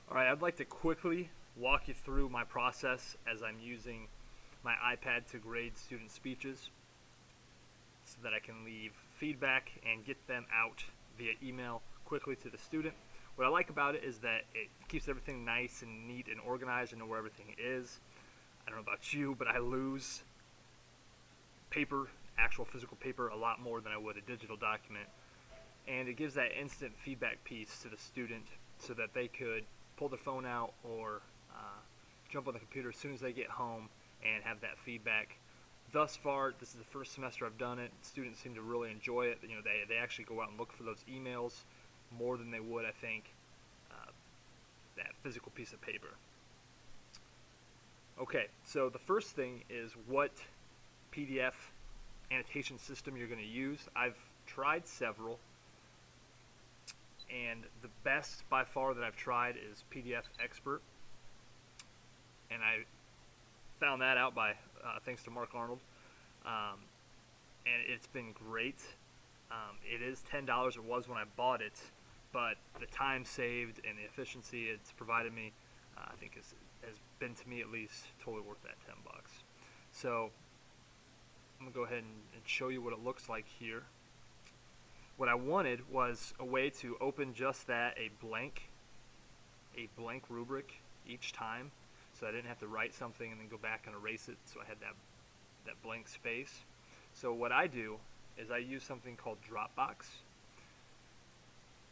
Alright, I'd like to quickly walk you through my process as I'm using my iPad to grade student speeches so that I can leave feedback and get them out via email quickly to the student. What I like about it is that it keeps everything nice and neat and organized. I know where everything is. I don't know about you, but I lose paper, actual physical paper, a lot more than I would a digital document. And it gives that instant feedback piece to the student so that they could pull their phone out or jump on the computer as soon as they get home and have that feedback. Thus far, this is the first semester I've done it. Students seem to really enjoy it. You know, they actually go out and look for those emails more than they would, I think, that physical piece of paper. Okay, so the first thing is what PDF annotation system you're going to use. I've tried several, and the best by far that I've tried is PDF Expert, and I found that out by thanks to Mark Arnold, and it's been great. It is $10. It was when I bought it, but the time saved and the efficiency it's provided me, I think has been, to me at least, totally worth that $10. So I'm gonna go ahead and show you what it looks like here. What I wanted was a way to open just that, a blank rubric each time, so I didn't have to write something and then go back and erase it, so I had that blank space. So what I do is I use something called Dropbox.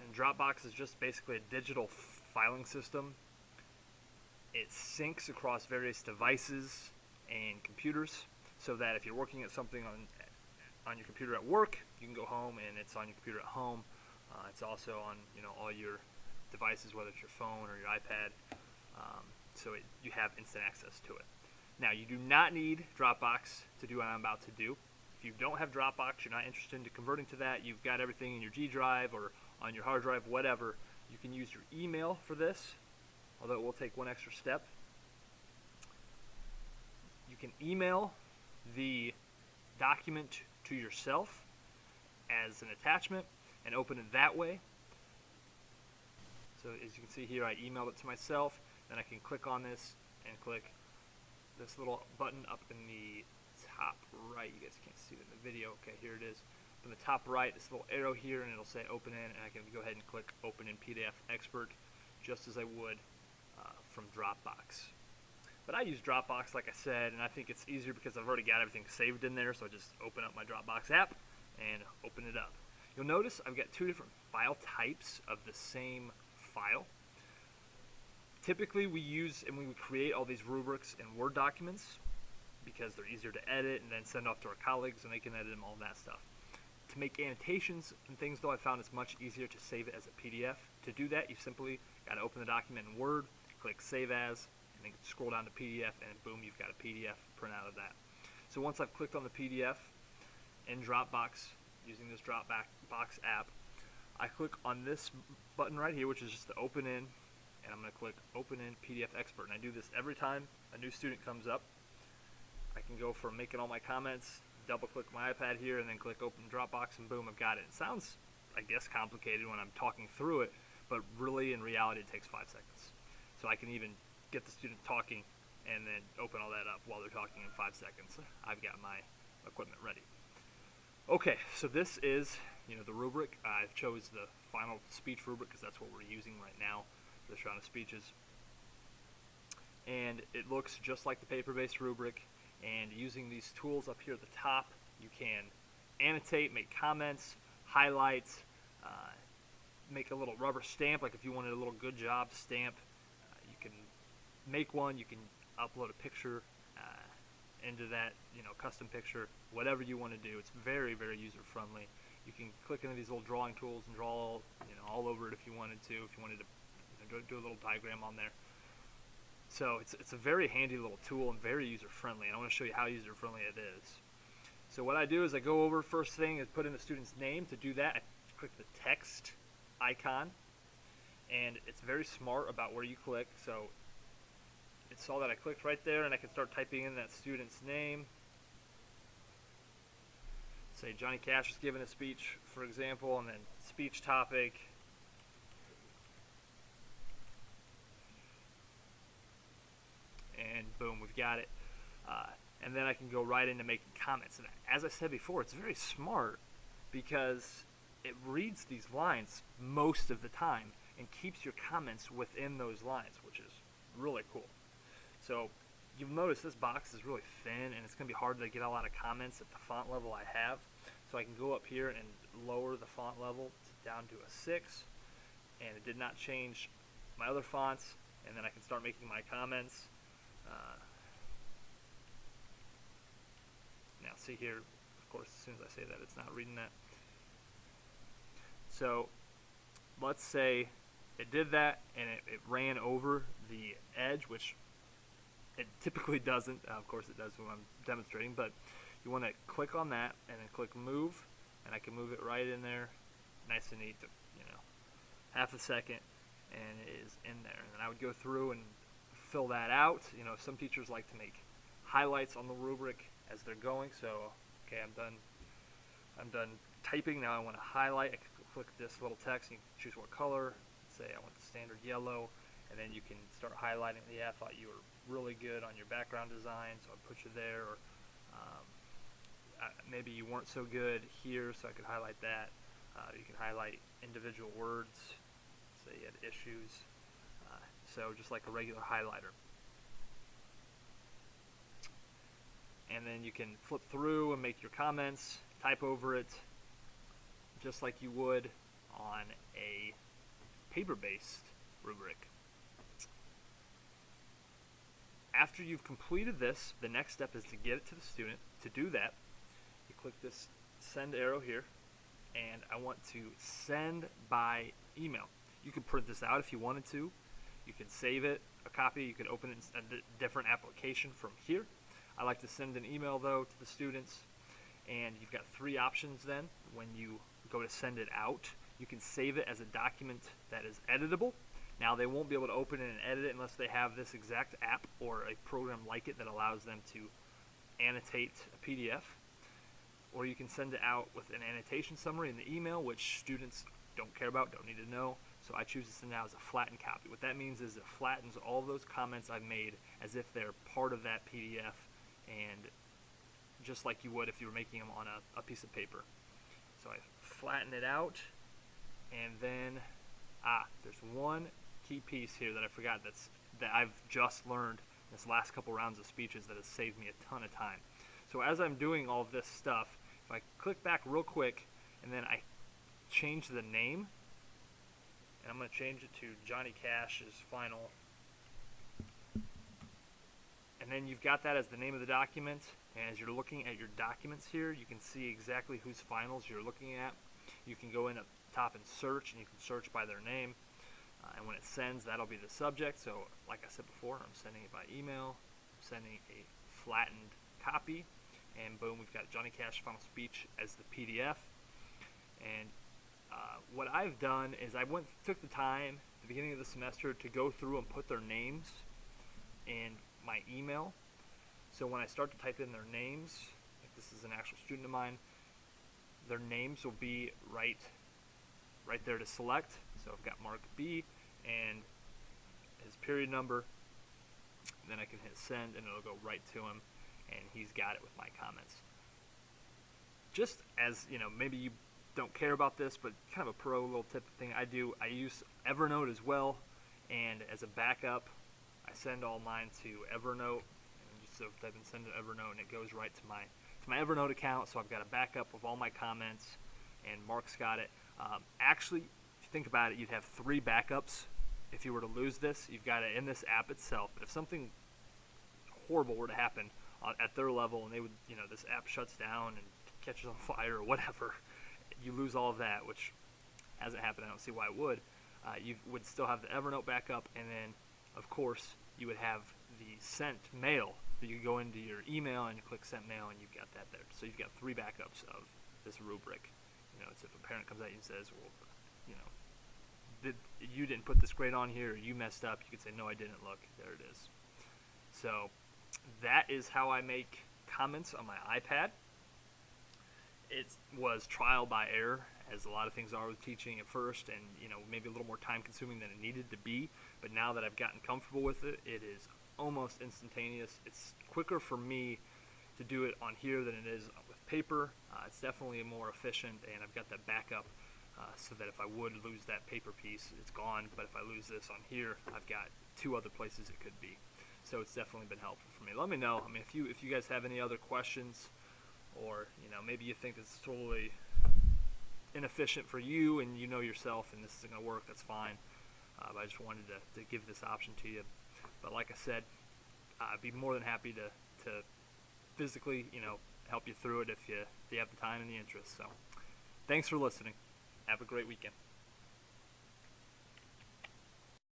And Dropbox is just basically a digital filing system. It syncs across various devices and computers, so that if you're working at something on your computer at work, you can go home and it's on your computer at home. It's also on all your devices, whether it's your phone or your iPad, so you have instant access to it. Now, you do not need Dropbox to do what I'm about to do. If you don't have Dropbox, you're not interested in converting to that, you've got everything in your G drive or on your hard drive, whatever, you can use your email for this, although it will take one extra step. You can email the document to yourself as an attachment and open it that way. So as you can see here, I emailed it to myself, then I can click on this and click this little button up in the top right. You guys can't see it in the video. Okay, here it is. In the top right, this little arrow here, and it'll say open in, and I can go ahead and click open in PDF Expert just as I would from Dropbox. But I use Dropbox, like I said, and I think it's easier because I've already got everything saved in there, so I just open up my Dropbox app and open it up. You'll notice I've got two different file types of the same file. Typically we create all these rubrics in Word documents because they're easier to edit and then send off to our colleagues and they can edit them, all that stuff. To make annotations and things, though, I found it's much easier to save it as a PDF. To do that, you simply got to open the document in Word, click Save As, and then scroll down to PDF, and boom, you've got a PDF printout of that. So once I've clicked on the PDF in Dropbox, using this Dropbox app, I click on this button right here, which is just to open in, and I'm going to click Open in PDF Expert. And I do this every time a new student comes up. I can go from making all my comments, double click my iPad here, and then click Open Dropbox, and boom, I've got it. It sounds, I guess, complicated when I'm talking through it, but really in reality it takes 5 seconds. So I can even get the student talking and then open all that up while they're talking in 5 seconds. I've got my equipment ready. Okay, so this is the rubric. I've chose the final speech rubric because that's what we're using right now for this round of speeches. And it looks just like the paper-based rubric, and using these tools up here at the top, you can annotate, make comments, highlight, make a little rubber stamp, like if you wanted a little good job stamp, you can make one. You can upload a picture into that, custom picture, whatever you want to do. It's very, very user-friendly. You can click into these little drawing tools and draw, all over it if you wanted to. If you wanted to do a little diagram on there. So it's a very handy little tool and very user-friendly. And I want to show you how user-friendly it is. So what I do is I go over, first thing is put in the student's name. To do that, I click the text icon, and it's very smart about where you click. So it saw that I clicked right there, and I can start typing in that student's name. Say Johnny Cash is giving a speech, for example, and then speech topic. boom, we've got it. And then I can go right into making comments. And as I said before, it's very smart because it reads these lines most of the time and keeps your comments within those lines, which is really cool. So you'll notice this box is really thin, and it's going to be hard to get a lot of comments at the font level I have. So I can go up here and lower the font level down to a 6, and it did not change my other fonts, and then I can start making my comments. Now see here, of course, as soon as I say that, it's not reading that. So let's say it did that and it ran over the edge, which it typically doesn't. Of course it does when I'm demonstrating, but you want to click on that and then click move, and I can move it right in there, nice and neat, to, half a second, and it is in there. And then I would go through and fill that out. Some teachers like to make highlights on the rubric as they're going. So, okay, I'm done typing. Now I want to highlight. I can click this little text and you can choose what color. Say I want the standard yellow, and then you can start highlighting. Yeah, I thought you were really good on your background design, so I'd put you there. Or maybe you weren't so good here, so I could highlight that. You can highlight individual words. Say you had issues. So just like a regular highlighter. And then you can flip through and make your comments, type over it, just like you would on a paper-based rubric. After you've completed this, the next step is to get it to the student. To do that, you click this send arrow here, and I want to send by email. You can print this out if you wanted to. You can save it, a copy. You can open it in a different application from here. I like to send an email, though, to the students, and you've got 3 options then. When you go to send it out, you can save it as a document that is editable. Now, they won't be able to open it and edit it unless they have this exact app or a program like it that allows them to annotate a PDF. Or you can send it out with an annotation summary in the email, which students don't care about, don't need to know. So I choose to send it out as a flattened copy. What that means is it flattens all of those comments I've made as if they're part of that PDF, and just like you would if you were making them on a piece of paper. So I flatten it out, and then there's one key piece here that I forgot that I've just learned this last couple rounds of speeches that has saved me a ton of time. So as I'm doing all of this stuff, if I click back real quick and then I change the name, and I'm going to change it to Johnny Cash's Final, and then you've got that as the name of the document. And as you're looking at your documents here, you can see exactly whose finals you're looking at. You can go in up top and search, and you can search by their name. And when it sends, that'll be the subject. So like I said before, I'm sending it by email, I'm sending a flattened copy, and boom, we've got Johnny Cash Final Speech as the PDF. And what I've done is I took the time at the beginning of the semester to go through and put their names in my email. So when I start to type in their names, like this is an actual student of mine, their names will be right there to select. So I've got Mark B and his period number. Then I can hit send, and it'll go right to him, and he's got it with my comments. Just as, maybe you don't care about this, but kind of a pro little tip thing I do, I use Evernote as well, and as a backup, I send all mine to Evernote. So type in send to Evernote, and it goes right to my Evernote account. So I've got a backup of all my comments, and Mark's got it. Actually, if you think about it, you'd have 3 backups. If you were to lose this, you've got it in this app itself. But if something horrible were to happen at their level, and they would, this app shuts down and catches on fire or whatever, you lose all of that, which hasn't happened. I don't see why it would. You would still have the Evernote backup, and then, of course, you would have the sent mail. You go into your email and you click sent mail, and you've got that there. So you've got 3 backups of this rubric. It's if a parent comes at you and says, well, you didn't put this grade on here, or you messed up, you could say, no, I didn't. Look, there it is. So that is how I make comments on my iPad. It was trial by error, as a lot of things are with teaching at first, and maybe a little more time consuming than it needed to be. But now that I've gotten comfortable with it, it is almost instantaneous. It's quicker for me to do it on here than it is with paper. It's definitely more efficient, and I've got that backup so that if I would lose that paper piece, it's gone. But if I lose this on here, I've got 2 other places it could be. So it's definitely been helpful for me. Let me know. I mean, if you guys have any other questions, or maybe you think it's totally inefficient for you and you know yourself and this isn't going to work, that's fine. But I just wanted to give this option to you. But like I said, I'd be more than happy to physically help you through it if you have the time and the interest. So thanks for listening. Have a great weekend.